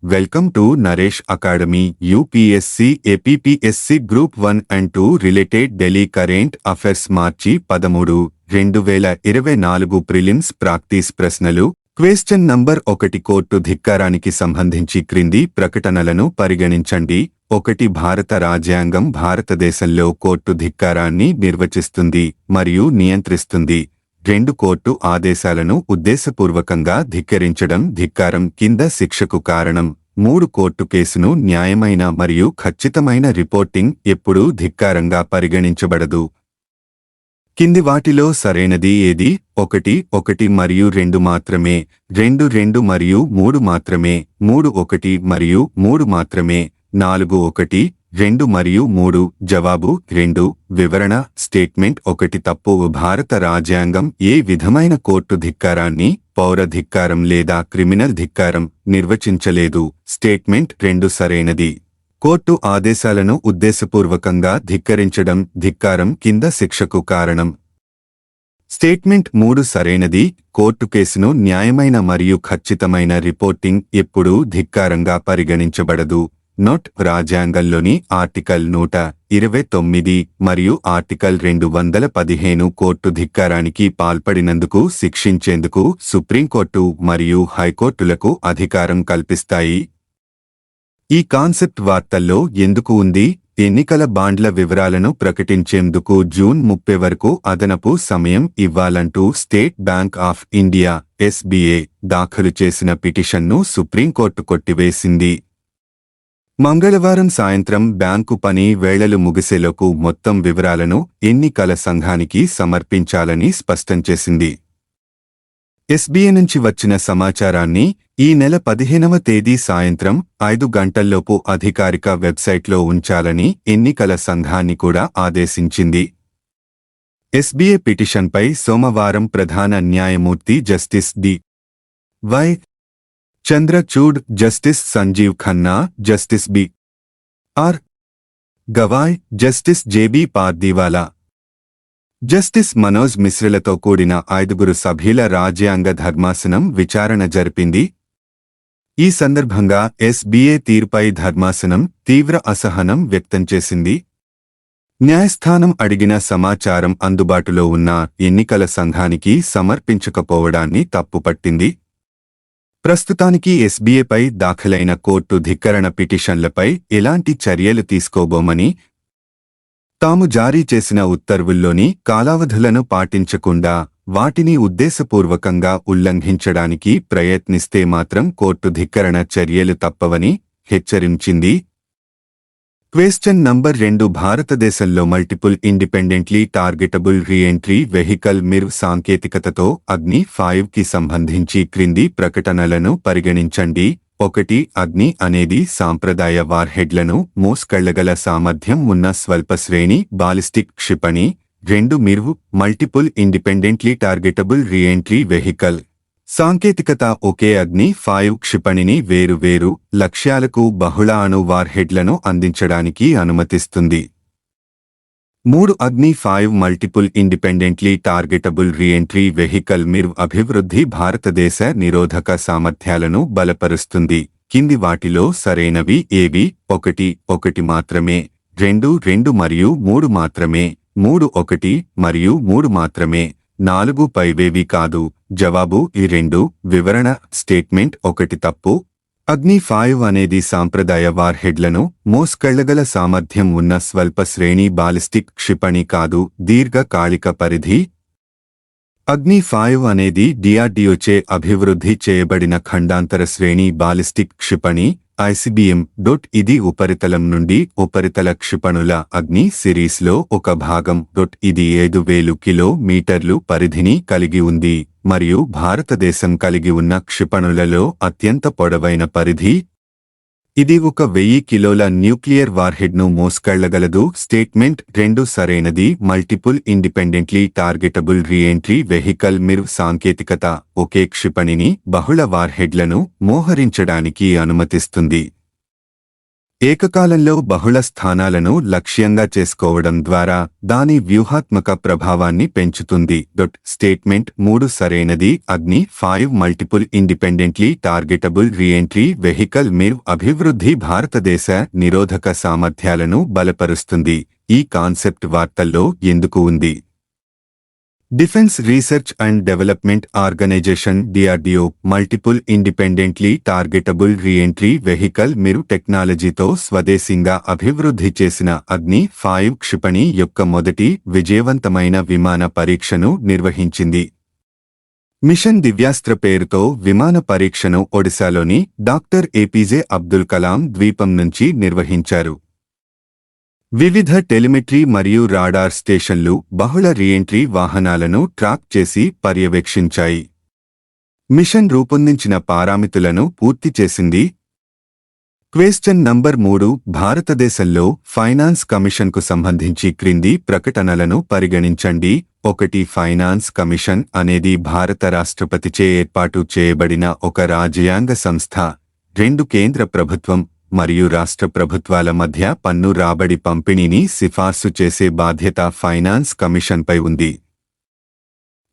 Welcome to Naresh academy UPSC APPSC group 1 and 2 related Delhi current affairs March 13, 2024 prelims practice ప్రశ్నలు. Question number 1 court ధిక్కారానికి సంబంధించి క్రింది ప్రకటనలను పరిగణించండి. 1. భారత రాజ్యాంగం భారతదేశంలో కోర్టు ధిక్కారాన్ని నిర్వచిస్తుంది మరియు నియంత్రిస్తుంది. 2. కోర్టు ఆదేశాలను ఉద్దేశపూర్వకంగా ధిక్కరించడం ధిక్కారం కింద శిక్షకు కారణం. 3. కోర్టు కేసును న్యాయమైన మరియు ఖచ్చితమైన రిపోర్టింగ్ ఎప్పుడూ ధిక్కారంగా పరిగణించబడదు. కింది వాటిలో సరైనది ఏది? 1, 1 మరియు 2 మాత్రమే. 2, 2 మరియు 3 మాత్రమే. 3, 1 మరియు 3 మాత్రమే. 4, 1, 2 మరియు 3. జవాబు 2. వివరణ. స్టేట్మెంట్ 1 తప్పు. భారత రాజ్యాంగం ఏ విధమైన కోర్టు ధిక్కారాన్ని, పౌర ధిక్కారం లేదా క్రిమినల్ ధిక్కారం నిర్వచించలేదు. స్టేట్మెంట్ 2 సరైనది. కోర్టు ఆదేశాలను ఉద్దేశపూర్వకంగా ధిక్కరించడం ధిక్కారం కింద శిక్షకు కారణం. స్టేట్మెంట్ 3 సరైనది. కోర్టు కేసును న్యాయమైన మరియు ఖచ్చితమైన రిపోర్టింగ్ ఎప్పుడూ ధిక్కారంగా పరిగణించబడదు. నోట్. రాజ్యాంగంలోని ఆర్టికల్ 129 మరియు ఆర్టికల్ 215 కోర్టు ధిక్కారానికి పాల్పడినందుకు శిక్షించేందుకు సుప్రీంకోర్టు మరియు హైకోర్టులకు అధికారం కల్పిస్తాయి. ఈ కాన్సెప్ట్ వార్తల్లో ఎందుకు ఉంది? ఎన్నికల బాండ్ల వివరాలను ప్రకటించేందుకు జూన్ 30 వరకు అదనపు సమయం ఇవ్వాలంటూ State Bank of India (SBI) దాఖలు చేసిన పిటిషన్ను సుప్రీంకోర్టు కొట్టివేసింది. మంగళవారం సాయంత్రం బ్యాంకు పని వేళలు ముగిసేలోపు మొత్తం వివరాలను ఎన్నికల సంఘానికి సమర్పించాలని స్పష్టం చేసింది. SBI నుంచి వచ్చిన సమాచారాన్ని ఈ నెల 15వ తేదీ సాయంత్రం 5 గంటల్లోపు అధికారిక వెబ్సైట్లో ఉంచాలని ఎన్నికల సంఘాన్ని కూడా ఆదేశించింది. SBI పిటిషన్పై సోమవారం ప్రధాన న్యాయమూర్తి justice D Y. Chandrachud, justice Sanjiv Khanna, justice B R. Gavai, justice J B. Pardiwala, justice Manoj మిశ్రలతో కూడిన 5 సభ్యుల రాజ్యాంగ ధర్మాసనం విచారణ జరిపింది. ఈ సందర్భంగా SBI తీరుపై ధర్మాసనం తీవ్ర అసహనం వ్యక్తం చేసింది. న్యాయస్థానం అడిగిన సమాచారం అందుబాటులో ఉన్న ఎన్నికల సంఘానికి సమర్పించకపోవడాన్ని తప్పుపట్టింది. ప్రస్తుతానికి SBIపై దాఖలైన కోర్టు ధిక్కరణ పిటిషన్లపై ఎలాంటి చర్యలు తీసుకోబోమని, తాము జారీ చేసిన ఉత్తర్వుల్లోని కాలావధులను పాటించకుండా వాటిని ఉద్దేశపూర్వకంగా ఉల్లంఘించడానికి ప్రయత్నిస్తే మాత్రం కోర్టు ధిక్కరణ చర్యలు తప్పవని హెచ్చరించింది. క్వశ్చన్ నంబర్ 2 భారతదేశంలో multiple independently targetable reentry vehicle MIRV సాంకేతికతతో అగ్ని-5కి సంబంధించి క్రింది ప్రకటనలను పరిగణించండి. 1. అగ్ని అనేది సాంప్రదాయ వార్హెడ్లను మోసుకెళ్లగల సామర్థ్యం ఉన్న స్వల్పశ్రేణి బాలిస్టిక్ క్షిపణి. 2. MIRV multiple independently targetable reentry vehicle సాంకేతికత ఒకే అగ్ని-5 క్షిపణిని వేరు లక్ష్యాలకు బహుళ అణు వార్హెడ్లను అందించడానికి అనుమతిస్తుంది. 3. అగ్ని-5 multiple independently targetable reentry vehicle MIRV అభివృద్ధి భారతదేశ నిరోధక సామర్థ్యాలను బలపరుస్తుంది. కింది వాటిలో సరైనవి ఏవి? 1, 1 మాత్రమే. 2, 2 మరియు 3 మాత్రమే. 3, 1 మరియు 3 మాత్రమే. 4 పైవేవి కాదు. జవాబు 2. వివరణ. స్టేట్మెంట్ 1 తప్పు. అగ్ని-5 అనేది సాంప్రదాయ వార్హెడ్లను మోసుకెళ్లగల సామర్థ్యం ఉన్న స్వల్ప శ్రేణి బాలిస్టిక్ క్షిపణి కాదు. దీర్ఘకాలిక పరిధి. అగ్ని-5 అనేది DRDOచే అభివృద్ధి చేయబడిన ఖండాంతర శ్రేణి బాలిస్టిక్ క్షిపణి ICBM. ఇది ఉపరితలం నుండి ఉపరితల క్షిపణుల అగ్ని సిరీస్లో ఒక భాగం. ఇది 5,000 కిలోమీటర్లు పరిధిని కలిగి ఉంది మరియు భారతదేశం కలిగి ఉన్న క్షిపణులలో అత్యంత పొడవైన పరిధి. ఇది 1,000 కిలోల న్యూక్లియర్ వార్హెడ్ను మోసుకెళ్లగలదు. స్టేట్మెంట్ 2 సరైనది. Multiple independently targetable reentry vehicle MIRV సాంకేతికత ఒకే క్షిపణిని బహుళ వార్హెడ్లను మోహరించడానికి అనుమతిస్తుంది. ఏకకాలంలో బహుళ స్థానాలను లక్ష్యంగా చేసుకోవడం ద్వారా దాని వ్యూహాత్మక ప్రభావాన్ని పెంచుతుంది. స్టేట్మెంట్ 3 సరైనది. Agni 5 multiple independently targetable reentry vehicle MIRV అభివృద్ధి భారతదేశ నిరోధక సామర్థ్యాలను బలపరుస్తుంది. ఈ కాన్సెప్ట్ వార్తల్లో ఎందుకు ఉంది? Defence research and development organisation DRDO multiple independently targetable reentry vehicle MIRV టెక్నాలజీతో స్వదేశీంగా అభివృద్ధి చేసిన అగ్ని 5 క్షిపణి యొక్క మొదటి విజయవంతమైన విమాన పరీక్షను నిర్వహించింది. మిషన్ దివ్యాస్త్ర పేరుతో విమాన పరీక్షను ఒడిశాలోని డాక్టర్ APJ అబ్దుల్ కలాం ద్వీపం నుంచి నిర్వహించారు. వివిధ టెలిమెట్రీ మరియు రాడార్ స్టేషన్లు బహుళ రీఎంట్రీ వాహనాలను ట్రాక్ చేసి పర్యవేక్షించాయి. మిషన్ రూపొందించిన పారామితులను పూర్తి చేసింది. క్వెశ్చన్ నంబర్ 3 భారతదేశంలో ఫైనాన్స్ కమిషన్కు సంబంధించి క్రింది ప్రకటనలను పరిగణించండి. 1 ఫైనాన్స్ కమిషన్ అనేది భారత రాష్ట్రపతిచే ఏర్పాటు చేయబడిన ఒక రాజ్యాంగ సంస్థ. 2 కేంద్ర ప్రభుత్వం మరియు రాష్ట్ర ప్రభుత్వాల మధ్య పన్ను రాబడి పంపిణీని సిఫార్సు చేసే బాధ్యత ఫైనాన్స్ కమిషన్పై ఉంది.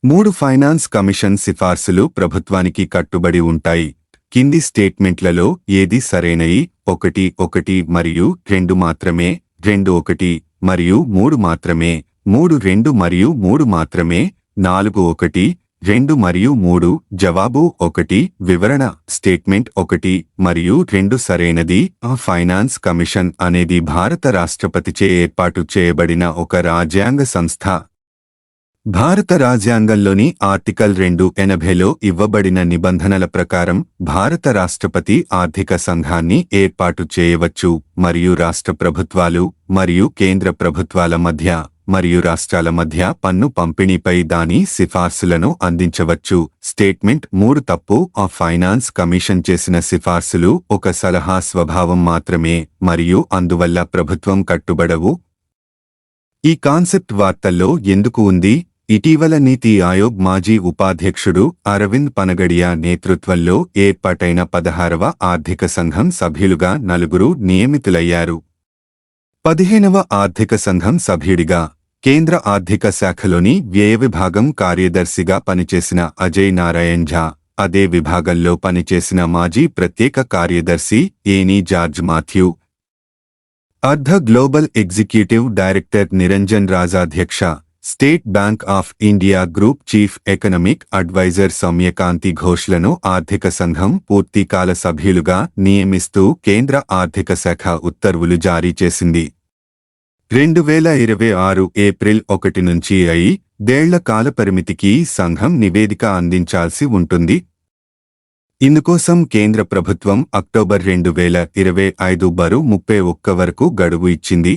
3 ఫైనాన్స్ కమిషన్ సిఫార్సులు ప్రభుత్వానికి కట్టుబడి ఉంటాయి. కింది స్టేట్మెంట్లలో ఏది సరైనయి? 1 మరియు 2 మాత్రమే, 2 1 మరియు 3 మాత్రమే, 3 2 మరియు 3 మాత్రమే, 4 1 2 మరియు 3. జవాబు 1. వివరణ స్టేట్మెంట్ 1 మరియు 2 సరైనది. ఆ ఫైనాన్స్ కమిషన్ అనేది భారత రాష్ట్రపతిచే ఏర్పాటు చేయబడిన ఒక రాజ్యాంగ సంస్థ. భారత రాజ్యాంగంలోని ఆర్టికల్ 280లో ఇవ్వబడిన నిబంధనల ప్రకారం భారత రాష్ట్రపతి ఆర్థిక సంఘాన్ని ఏర్పాటు చేయవచ్చు మరియు రాష్ట్ర ప్రభుత్వాలు మరియు కేంద్ర ప్రభుత్వాల మధ్య మరియు రాష్ట్రాల మధ్య పన్ను పంపిణీపై దాని సిఫార్సులను అందించవచ్చు. స్టేట్మెంట్ 3 తప్పు. ఆ ఫైనాన్స్ కమిషన్ చేసిన సిఫార్సులు ఒక సలహా స్వభావం మాత్రమే మరియు అందువల్ల ప్రభుత్వం కట్టుబడవు. ఈ కాన్సెప్ట్ వార్తల్లో ఎందుకు ఉంది? ఇటీవల నీతి ఆయోగ్ మాజీ ఉపాధ్యక్షుడు అరవింద్ పనగడియా నేతృత్వంలో ఏర్పాటైన 16వ ఆర్థిక సంఘం సభ్యులుగా 4 నియమితులయ్యారు. 15వ ఆర్థిక సంఘం సభ్యుడిగా కేంద్ర ఆర్థిక శాఖలోని వ్యయ విభాగం కార్యదర్శిగా పనిచేసిన అజయ్ నారాయణ్ ఝా, అదే విభాగంలో పనిచేసిన మాజీ ప్రత్యేక కార్యదర్శి Annie George Mathew, Artha global executive director Niranjan Rajadhyaksha, State Bank of India group chief economic adviser Soumyakanti ఘోష్లను ఆర్థిక సంఘం పూర్తికాల సభ్యులుగా నియమిస్తూ కేంద్ర ఆర్థిక శాఖ ఉత్తర్వులు జారీ చేసింది. 2026 ఏప్రిల్ 1 నుంచి 5 ఏళ్ల కాలపరిమితికి సంఘం నివేదిక అందించాల్సి ఉంటుంది. ఇందుకోసం కేంద్ర ప్రభుత్వం అక్టోబర్ 2025 బరు 31 వరకు గడువు ఇచ్చింది.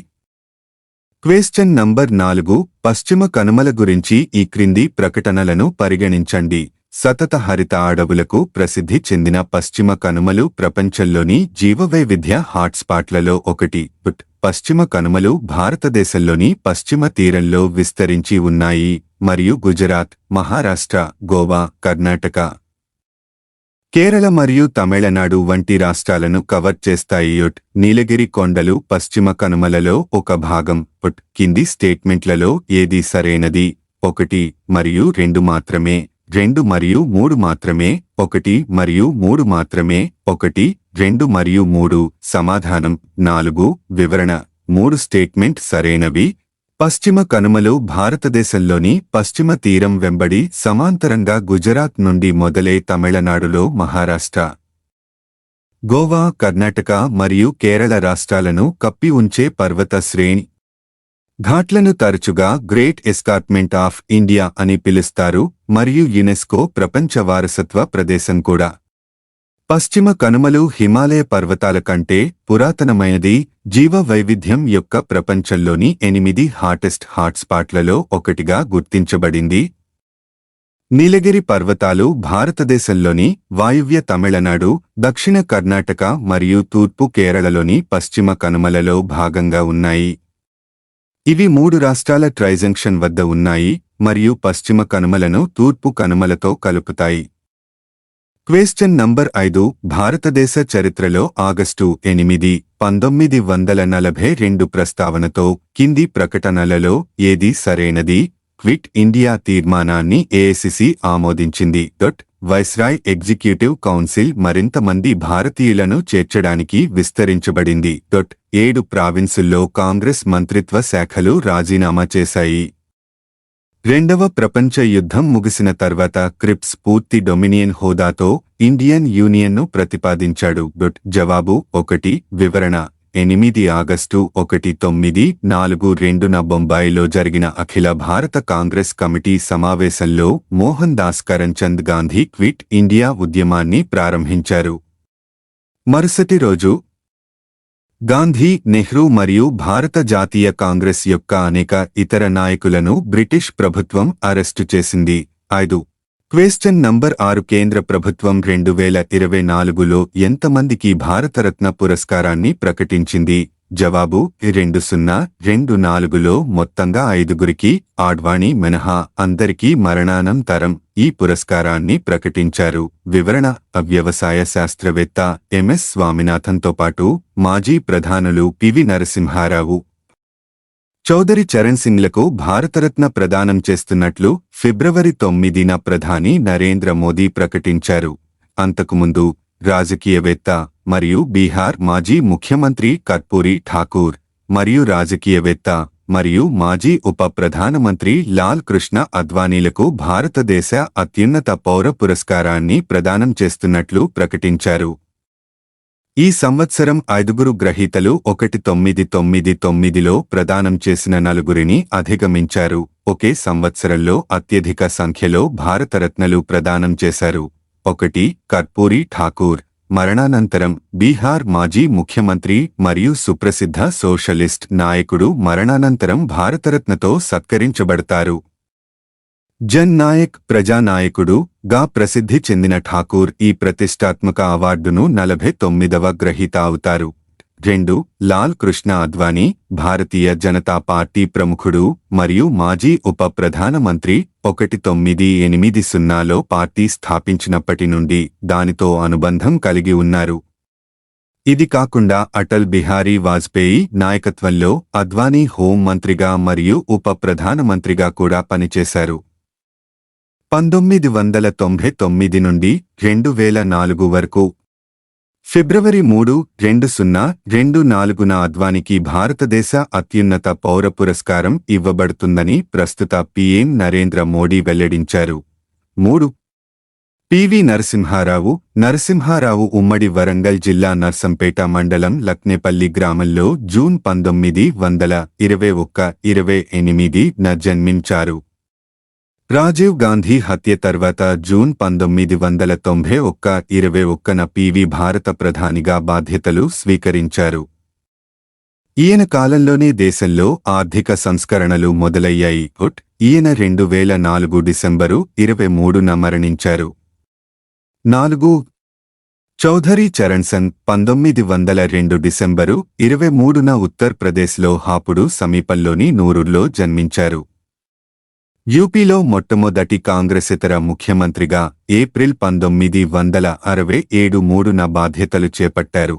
క్వెశ్చన్ నంబర్ 4 పశ్చిమ కనుమల గురించి ఈ క్రింది ప్రకటనలను పరిగణించండి. సతత హరిత అడవులకు ప్రసిద్ధి చెందిన పశ్చిమ కనుమలు ప్రపంచంలోని జీవవైవిధ్య హాట్స్పాట్లలో ఒకటి. పశ్చిమ కనుమలు భారతదేశంలోని పశ్చిమ తీరంలో విస్తరించి ఉన్నాయి మరియు గుజరాత్, మహారాష్ట్ర, గోవా, కర్ణాటక, కేరళ మరియు తమిళనాడు వంటి రాష్ట్రాలను కవర్ చేస్తాయి. నీలగిరి కొండలు పశ్చిమ కనుమలలో ఒక భాగం. కింది స్టేట్మెంట్లలో ఏది సరైనది? 1 మరియు 2 మాత్రమే, 2 మరియు 3 మాత్రమే, 1 మరియు 3 మాత్రమే, 1 2 మరియు 3. సమాధానం 4. వివరణ 3 స్టేట్మెంట్ సరైనవి. పశ్చిమ కనుమలు భారతదేశంలోని పశ్చిమ తీరం వెంబడి సమాంతరంగా గుజరాత్ నుండి మొదలై తమిళనాడులో మహారాష్ట్ర, గోవా, కర్ణాటక మరియు కేరళ రాష్ట్రాలను కప్పి ఉంచే పర్వత శ్రేణి. ఘాట్లను తరచుగా గ్రేట్ ఎస్కార్ప్మెంట్ ఆఫ్ ఇండియా అని పిలుస్తారు మరియు యునెస్కో ప్రపంచ వారసత్వ ప్రదేశం కూడా. పశ్చిమ కనుమలు హిమాలయ పర్వతాల కంటే పురాతనమైనది. జీవ వైవిధ్యం యొక్క ప్రపంచంలోని 8 హాటెస్ట్ హాట్స్పాట్లలో ఒకటిగా గుర్తించబడింది. నీలగిరి పర్వతాలు భారతదేశంలోని వాయువ్య తమిళనాడు, దక్షిణ కర్ణాటక మరియు తూర్పు కేరళలోని పశ్చిమ కనుమలలో భాగంగా ఉన్నాయి. ఇవి 3 రాష్ట్రాల ట్రైజంక్షన్ వద్ద ఉన్నాయి మరియు పశ్చిమ కనుమలను తూర్పు కనుమలతో కలుపుతాయి. క్వశ్చన్ నంబర్ 5 భారతదేశ చరిత్రలో ఆగస్టు 8, 1942 ప్రస్తావనతో కింది ప్రకటనలలో ఏది సరైనది? క్విట్ ఇండియా తీర్మానాన్ని ఏఐసిసి ఆమోదించింది. వైస్రాయ్ ఎగ్జిక్యూటివ్ కౌన్సిల్ మరింత మంది భారతీయులను చేర్చడానికి విస్తరించబడింది. 7 ప్రావిన్సుల్లో కాంగ్రెస్ మంత్రిత్వ శాఖలు రాజీనామా చేశాయి. రెండవ ప్రపంచ యుద్ధం ముగిసిన తర్వాత క్రిప్స్ పూర్తి డొమినియన్ హోదాతో ఇండియన్ యూనియన్ను ప్రతిపాదించాడు. జవాబు 1. వివరణ 8 ఆగస్టు 1942న బొంబాయిలో జరిగిన అఖిల భారత కాంగ్రెస్ కమిటీ సమావేశంలో మోహన్ దాస్ కరంచంద్ గాంధీ క్విట్ ఇండియా ఉద్యమాన్ని ప్రారంభించారు. మరుసటి రోజు గాంధీ, నెహ్రూ మరియు భారత జాతీయ కాంగ్రెస్ యొక్క అనేక ఇతర నాయకులను బ్రిటిష్ ప్రభుత్వం అరెస్టు చేసింది. 5. క్వశ్చన్ నంబర్ 6 కేంద్ర ప్రభుత్వం 2024లో ఎంతమందికి భారతరత్న పురస్కారాన్ని ప్రకటించింది? జవాబు 2024లో మొత్తంగా 5గురికి, ఆడ్వాణి మినహా అందరికీ మరణానంతరం ఈ పురస్కారాన్ని ప్రకటించారు. వివరణ వ్యవసాయ శాస్త్రవేత్త ఎంఎస్ స్వామినాథన్తో పాటు మాజీ ప్రధానులు పివి నరసింహారావు, చౌదరి చరణ్ సింగ్లకు భారతరత్న ప్రదానం చేస్తున్నట్లు ఫిబ్రవరి 9న ప్రధాని నరేంద్ర మోదీ ప్రకటించారు. అంతకుముందు రాజకీయవేత్త మరియు బీహార్ మాజీ ముఖ్యమంత్రి కర్పూరి ఠాకూర్ మరియు రాజకీయవేత్త మరియు మాజీ ఉప ప్రధానమంత్రి లాల్ కృష్ణ అద్వానీలకు భారతదేశ అత్యున్నత పౌర పురస్కారాన్ని ప్రదానం చేస్తున్నట్లు ప్రకటించారు. ఈ సంవత్సరం 5గురు గ్రహీతలు 1999లో ప్రదానం చేసిన 4గురిని అధిగమించారు. ఒకే సంవత్సరంలో అత్యధిక సంఖ్యలో భారతరత్నలు ప్రదానం చేశారు. 1. కర్పూరి ఠాకూర్, మరణానంతరం బీహార్ మాజీ ముఖ్యమంత్రి మరియు సుప్రసిద్ధ సోషలిస్ట్ నాయకుడు మరణానంతరం భారతరత్నతో సత్కరించబడతారు. జన్ నాయక్, ప్రజానాయకుడు గా ప్రసిద్ధి చెందిన ఠాకూర్ ఈ ప్రతిష్టాత్మక అవార్డును 49వ గ్రహీత అవుతారు. 2. లాల్ కృష్ణ అద్వానీ, భారతీయ జనతా పార్టీ ప్రముఖుడు మరియు మాజీ ఉప ప్రధానమంత్రి. 1980లో పార్టీ స్థాపించినప్పటి నుండి దానితో అనుబంధం కలిగి ఉన్నారు. ఇది కాకుండా అటల్ బిహారీ వాజ్పేయి నాయకత్వంలో అద్వానీ హోం మంత్రిగా మరియు ఉప ప్రధానమంత్రిగా కూడా పనిచేశారు. 1999 నుండి 2004 వరకు ఫిబ్రవరి 3, 2024న అద్వానీకి భారతదేశ అత్యున్నత పౌర పురస్కారం ఇవ్వబడుతుందని ప్రస్తుత పీఎం నరేంద్ర మోడీ వెల్లడించారు. 3. పివి నరసింహారావు ఉమ్మడి వరంగల్ జిల్లా నర్సంపేట మండలం లక్నేపల్లి గ్రామంలో జూన్ 1921-28న జన్మించారు. రాజీవ్ గాంధీ హత్య తర్వాత జూన్ 1991-21న పివి భారత ప్రధానిగా బాధ్యతలు స్వీకరించారు. ఈయన కాలంలోనే దేశంలో ఆర్థిక సంస్కరణలు మొదలయ్యాయి. ఈయన 2004 డిసెంబరు 23న మరణించారు. 4. చౌధరీ చరణ్ సింగ్ 1902 డిసెంబరు 23న ఉత్తరప్రదేశ్లో హాపుడు సమీపంలోని నూరులో జన్మించారు. యూపీలో మొట్టమొదటి కాంగ్రెసేతర ముఖ్యమంత్రిగా ఏప్రిల్ 1967 3న బాధ్యతలు చేపట్టారు.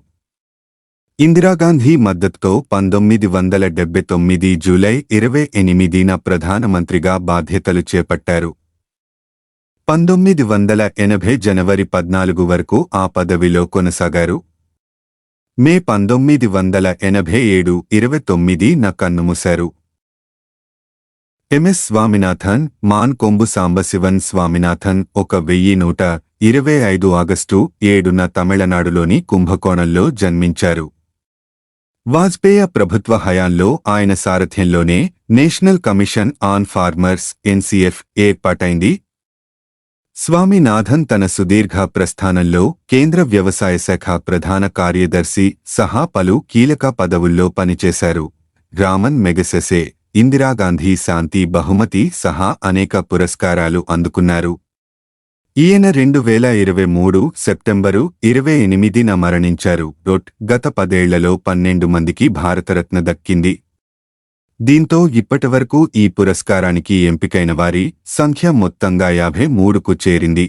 ఇందిరాగాంధీ మద్దతుతో 1979 జూలై 28న ప్రధానమంత్రిగా బాధ్యతలు చేపట్టారు. 1980 జనవరి 14 వరకు ఆ పదవిలో కొనసాగారు. మే 1987 29న కన్నుమూశారు. MS Swaminathan, Mankombu Sambasivan Swaminathan 1125 August 7న తమిళనాడులోని కుంభకోణంలో జన్మించారు. వాజ్పేయి ప్రభుత్వ హయాంలో ఆయన సారథ్యంలోనే national commission on farmers (NCF) ఏర్పాటైంది. స్వామినాథన్ తన సుదీర్ఘ ప్రస్థానంలో కేంద్ర వ్యవసాయ శాఖ ప్రధాన కార్యదర్శి సహా పలు కీలక పదవుల్లో పనిచేశారు. రామన్ మెగసెసే, ఇందిరాగాంధీ శాంతి బహుమతి సహా అనేక పురస్కారాలు అందుకున్నారు. ఈయన 2023 సెప్టెంబరు 28న మరణించారు. గత 10 ఏళ్లలో 12 మందికి భారతరత్న దక్కింది. దీంతో ఇప్పటివరకు ఈ పురస్కారానికి ఎంపికైన వారి సంఖ్య మొత్తంగా 53కు చేరింది.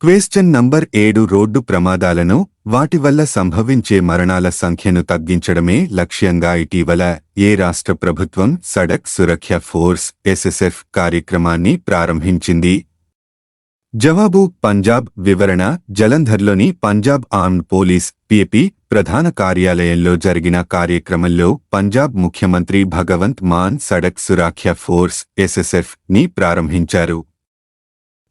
క్వెశ్చన్ నంబర్ 7 రోడ్డు ప్రమాదాలను వాటి వల్ల సంభవించే మరణాల సంఖ్యను తగ్గించడమే లక్ష్యంగా ఇటీవల ఏ రాష్ట్ర ప్రభుత్వం సడక్ సురక్ష ఫోర్స్ ఎస్ఎస్ఎఫ్ కార్యక్రమాన్ని ప్రారంభించింది? జవాబు పంజాబ్. వివరణ జలంధర్లోని పంజాబ్ ఆర్మ్డ్ పోలీస్ పిఎపి ప్రధాన కార్యాలయంలో జరిగిన కార్యక్రమంలో పంజాబ్ ముఖ్యమంత్రి భగవంత్ మాన్ సడక్ సురక్ష ఫోర్స్ ఎస్ఎస్ఎఫ్ ని ప్రారంభించారు.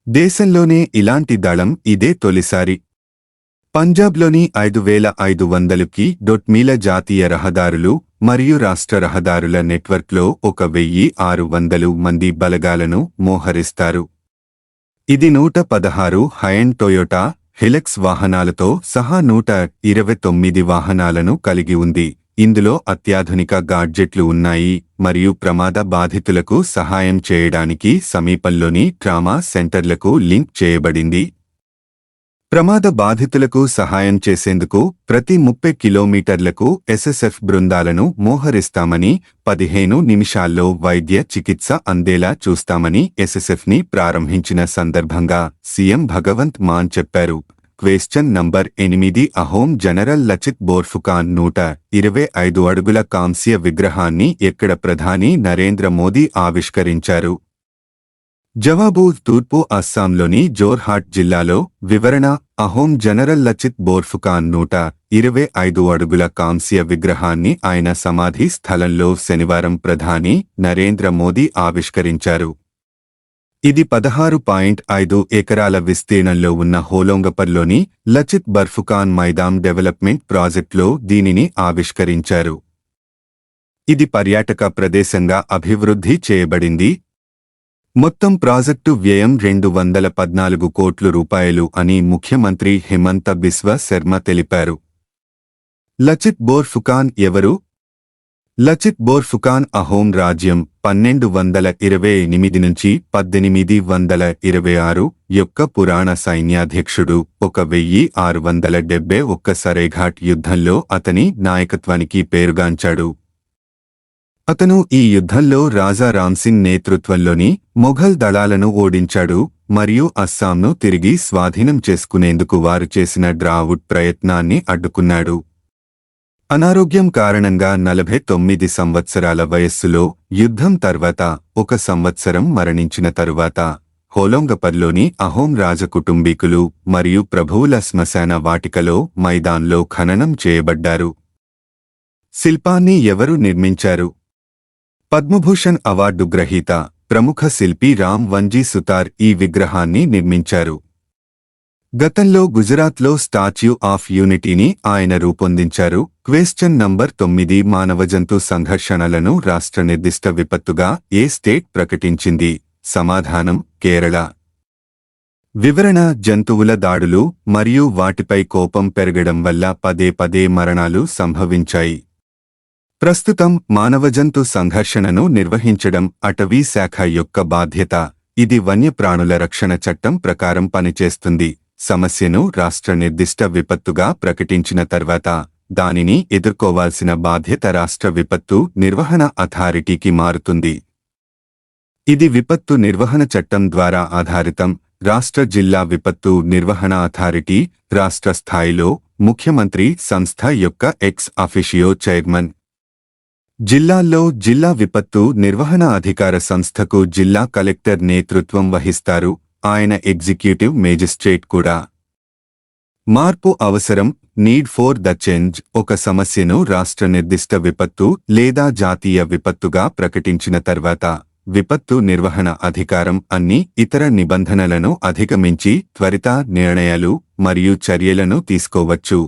దేశంలోనే ఇలాంటి దళం ఇదే తొలిసారి. పంజాబ్లోని 5500 మీల జాతీయ రహదారులు మరియు రాష్ట్ర రహదారుల నెట్వర్క్లో 1600 మంది బలగాలను మోహరిస్తారు. ఇది 116 హై-ఎండ్ టొయోటా హిలక్స్ వాహనాలతో సహా 129 వాహనాలను కలిగి ఉంది. ఇందులో అత్యాధునిక గాడ్జెట్లు ఉన్నాయి మరియు ప్రమాద బాధితులకు సహాయం చేయడానికి సమీపంలోని ట్రామా సెంటర్లకు లింక్ చేయబడింది. ప్రమాద బాధితులకు సహాయం చేసేందుకు ప్రతి 30 కిలోమీటర్లకు ఎస్ఎస్ఎఫ్ బృందాలను మోహరిస్తామని, 15 నిమిషాల్లో వైద్య చికిత్స అందేలా చూస్తామని ఎస్ఎస్ఎఫ్ని ప్రారంభించిన సందర్భంగా సీఎం భగవంత్ మాన్ చెప్పారు. Question number 8 Ahom general Lachit Borphukan 125 అడుగుల కాంస్య విగ్రహాన్ని ఎక్కడ ప్రధాని నరేంద్ర మోదీ ఆవిష్కరించారు? జవాబు తూర్పు అస్సాంలోని జోర్హాట్ జిల్లాలో. వివరణ అహోం జనరల్ లచిత్ బోర్ఫుకాన్ 125 అడుగుల కాంస్య విగ్రహాన్ని ఆయన సమాధి స్థలంలో శనివారం ప్రధాని నరేంద్ర మోదీ ఆవిష్కరించారు. ఇది 16.5 ఎకరాల విస్తీర్ణంలో ఉన్న హోలోంగపర్లోని లచిత్ బర్ఫుకాన్ మైదాన్ డెవలప్మెంట్ ప్రాజెక్టులో దీనిని ఆవిష్కరించారు. ఇది పర్యాటక ప్రదేశంగా అభివృద్ధి చేయబడింది. మొత్తం ప్రాజెక్టు వ్యయం 214 కోట్ల రూపాయలు అని ముఖ్యమంత్రి హిమంత బిస్వ శర్మ తెలిపారు. లచిత్ బోర్ఫుకాన్ ఎవరు? లచిత్ బోర్ఫుకాన్ అహోం రాజ్యం 1228 నుంచి 1826 యొక్క పురాణ సైన్యాధ్యక్షుడు. 1671 సరైఘాట్ యుద్ధంలో అతని నాయకత్వానికి పేరుగాంచాడు. అతను ఈ యుద్ధంలో రాజా రామ్సింగ్ నేతృత్వంలోని మొఘల్ దళాలను ఓడించాడు మరియు అస్సాంను తిరిగి స్వాధీనం చేసుకునేందుకు వారు చేసిన డ్రావుడ్ ప్రయత్నాన్ని అడ్డుకున్నాడు. అనారోగ్యం కారణంగా 49 సంవత్సరాల వయస్సులో యుద్ధం తర్వాత 1 సంవత్సరం మరణించిన తరువాత హోలోంగపర్లోని అహోం రాజకుటుంబీకులు మరియు ప్రభువుల శ్మశాన వాటికలో మైదాన్లో ఖననం చేయబడ్డారు. శిల్పాన్ని ఎవరు నిర్మించారు? పద్మభూషణ్ అవార్డు గ్రహీత ప్రముఖ శిల్పి రామ్ వంజీ సుతార్ ఈ విగ్రహాన్ని నిర్మించారు. గతంలో గుజరాత్లో స్టాచ్యూ ఆఫ్ యూనిటీని ఆయన రూపొందించారు. క్వెశ్చన్ నంబర్ 9 మానవజంతు సంఘర్షణలను రాష్ట్ర నిర్దిష్ట విపత్తుగా ఏ స్టేట్ ప్రకటించింది? సమాధానం కేరళ. వివరణ జంతువుల దాడులు మరియు వాటిపై కోపం పెరగడం వల్ల పదే మరణాలు సంభవించాయి. ప్రస్తుతం మానవజంతు సంఘర్షణను నిర్వహించడం అటవీ శాఖ యొక్క బాధ్యత. ఇది వన్యప్రాణుల రక్షణ చట్టం ప్రకారం పనిచేస్తుంది. సమస్యను రాష్ట్ర నిర్దిష్ట విపత్తుగా ప్రకటించిన తర్వాత దానిని ఎదుర్కోవాల్సిన బాధ్యత రాష్ట్ర విపత్తు నిర్వహణ అథారిటీకి మారుతుంది. ఇది విపత్తు నిర్వహణ చట్టం ద్వారా ఆధారితం. రాష్ట్ర జిల్లా విపత్తు నిర్వహణ అథారిటీ రాష్ట్ర స్థాయిలో ముఖ్యమంత్రి సంస్థ యొక్క ఎక్స్ అఫిషియో చైర్మన్. జిల్లాల్లో జిల్లా విపత్తు నిర్వహణ అధికార సంస్థకు జిల్లా కలెక్టర్ నేతృత్వం వహిస్తారు. ఆయన ఎగ్జిక్యూటివ్ మేజిస్ట్రేట్ కూడా. మార్పు అవసరం నీడ్ ఫోర్ ద చేంజ్. ఒక సమస్యను రాష్ట్ర నిర్దిష్ట విపత్తు లేదా జాతీయ విపత్తుగా ప్రకటించిన తర్వాత విపత్తు నిర్వహణ అధికారం అన్ని ఇతర నిబంధనలను అధిగమించి త్వరిత నిర్ణయాలు మరియు చర్యలను తీసుకోవచ్చు.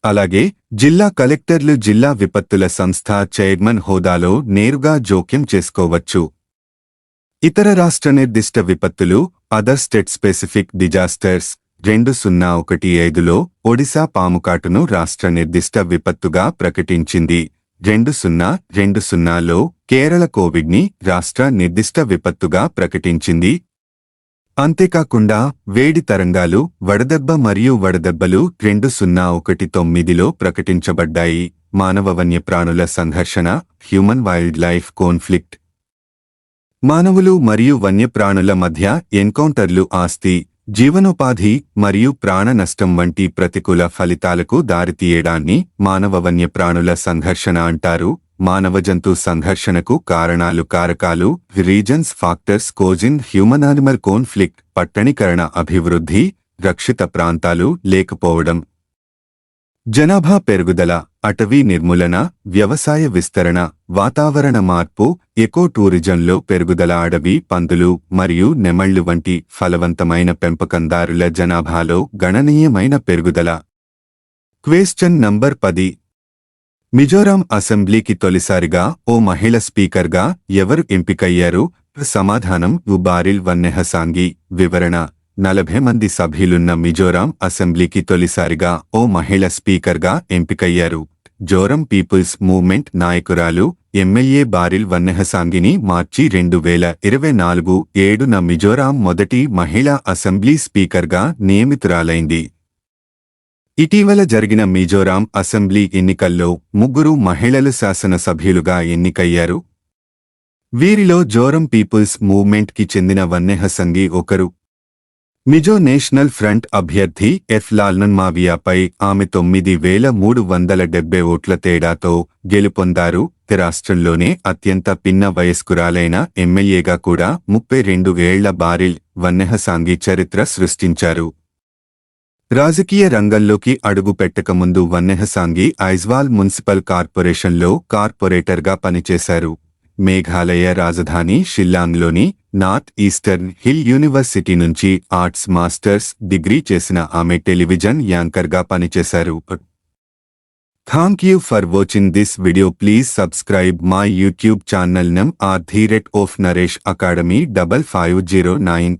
అలాగే జిల్లా కలెక్టర్లు జిల్లా విపత్తుల సంస్థ చైర్మన్ హోదాలో నేరుగా జోక్యం చేసుకోవచ్చు. ఇతర రాష్ట్ర నిర్దిష్ట విపత్తులు అదర్ స్టేట్ స్పెసిఫిక్ డిజాస్టర్స్ 2015లో ఒడిశా పాముకాటును రాష్ట్ర నిర్దిష్ట విపత్తుగా ప్రకటించింది. 2020లో కేరళ కోవిడ్ని రాష్ట్ర నిర్దిష్ట విపత్తుగా ప్రకటించింది. అంతేకాకుండా వేడి తరంగాలు వడదెబ్బ మరియు వడదెబ్బలు 2019లో ప్రకటించబడ్డాయి. మానవ వన్యప్రాణుల సంఘర్షణ హ్యూమన్ వైల్డ్ లైఫ్ కాన్ఫ్లిక్ట్. మానవులు మరియు వన్యప్రాణుల మధ్య ఎన్కౌంటర్లు ఆస్తి జీవనోపాధి మరియు ప్రాణ నష్టం వంటి ప్రతికూల ఫలితాలకు దారితీయడాన్ని మానవ వన్యప్రాణుల సంఘర్షణ అంటారు. మానవ జంతు సంఘర్షణకు కారణాలు కారకాలు reasons factors causing human animal conflict పట్టణీకరణ అభివృద్ధి రక్షిత ప్రాంతాలు లేకపోవడం జనాభా పెరుగుదల అటవీ నిర్మూలన వ్యవసాయ విస్తరణ వాతావరణ మార్పు ఎకో టూరిజంలో పెరుగుదల అడవి పందులు మరియు నెమళ్లు వంటి ఫలవంతమైన పెంపకందారుల జనాభాలో గణనీయమైన పెరుగుదల. క్వశ్చన్ నంబర్ 10 మిజోరాం అసెంబ్లీకి తొలిసారిగా ఓ మహిళ స్పీకర్గా ఎవరు ఎంపికయ్యారు? సమాధానం బారిల్ వన్నెహసాంగి. వివరణ 40 మంది సభ్యులున్న మిజోరాం అసెంబ్లీకి తొలిసారిగా ఓ మహిళ స్పీకర్గా ఎంపికయ్యారు. జోరం పీపుల్స్ మూవ్మెంట్ నాయకురాలు ఎమ్మెల్యే బారిల్ వన్నెహసాంగిని మార్చి 2024 7న మిజోరాం మొదటి మహిళా అసెంబ్లీ స్పీకర్గా నియమితురాలైంది. ఇటీవల జరిగిన మిజోరాం అసెంబ్లీ ఎన్నికల్లో 3 మహిళలు శాసనసభ్యులుగా ఎన్నికయ్యారు. వీరిలో జోరం పీపుల్స్ మూవ్మెంట్కి చెందిన వన్నెహసాంగి ఒకరు. మిజో నేషనల్ ఫ్రంట్ అభ్యర్థి ఎఫ్ లాల్నన్మావియాపై ఆమె 9370 ఓట్ల తేడాతో గెలుపొందారు. రాష్ట్రంలోనే అత్యంత పిన్న వయస్కురాలైన ఎమ్మెల్యేగా కూడా 32 ఏళ్ల బారిల్ వన్నెహసాంగి చరిత్ర సృష్టించారు. రాజకీయ రంగంలోకి అడుగు పెట్టకముందు వన్నెహసాంగి ఐజ్వాల్ మున్సిపల్ కార్పొరేషన్లో కార్పొరేటర్గా పనిచేశారు. మేఘాలయ రాజధాని షిల్లాంగ్లోని నార్త్ ఈస్టర్న్ హిల్ యూనివర్సిటీ నుంచి ఆర్ట్స్ మాస్టర్స్ డిగ్రీ చేసిన ఆమె టెలివిజన్ యాంకర్గా పనిచేశారు. Thank you for watching this video. Please subscribe my YouTube channel @narash academy 5509.